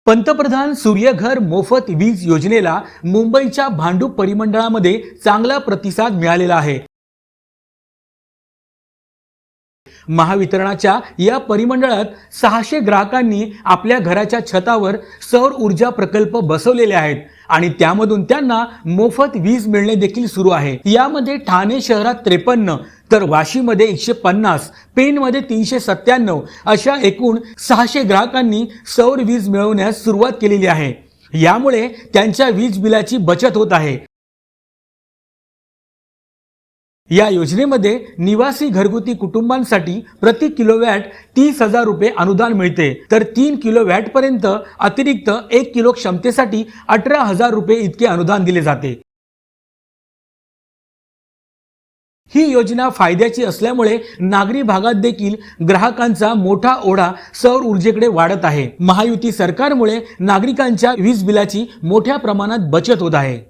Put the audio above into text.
पंतप्रधान सूर्यघर मोफत वीज योजनेला मुंबईच्या भांडूप परिमंडळामध्ये चांगला प्रतिसाद मिळालेला आहे। महावितरणाच्या या परिमंडळात 600 ग्राहकांनी आपल्या घराच्या छतावर सौर ऊर्जा प्रकल्प बसवलेले आहेत आणि त्यामधून त्यांना मोफत वीज मिळणे देखील सुरू आहे। यामध्ये ठाणे शहरात 53 तर वाशीमध्ये 150, पेणमध्ये 397 अशा एकूण 600 ग्राहकांनी सौर वीज मिळवण्यास सुरुवात केलेली आहे। यामुळे त्यांच्या वीज बिलाची बचत होत आहे। या योजनेमध्ये निवासी घरगुती कुटुंबांसाठी प्रति किलोवॅट 30,000 रुपये अनुदान मिळते, तर 3 किलोवॅट पर्यंत अतिरिक्त 1 किलो क्षमतेसाठी 18,000 रुपये इतके अनुदान दिले जाते। ही योजना फायद्याची असल्यामुळे नागरी भागात देखील ग्राहकांचा मोठा ओढा सौर ऊर्जेकडे वाढत आहे। महायुती सरकारमुळे नागरिकांच्या वीज बिलाची मोठ्या प्रमाणात बचत होत आहे।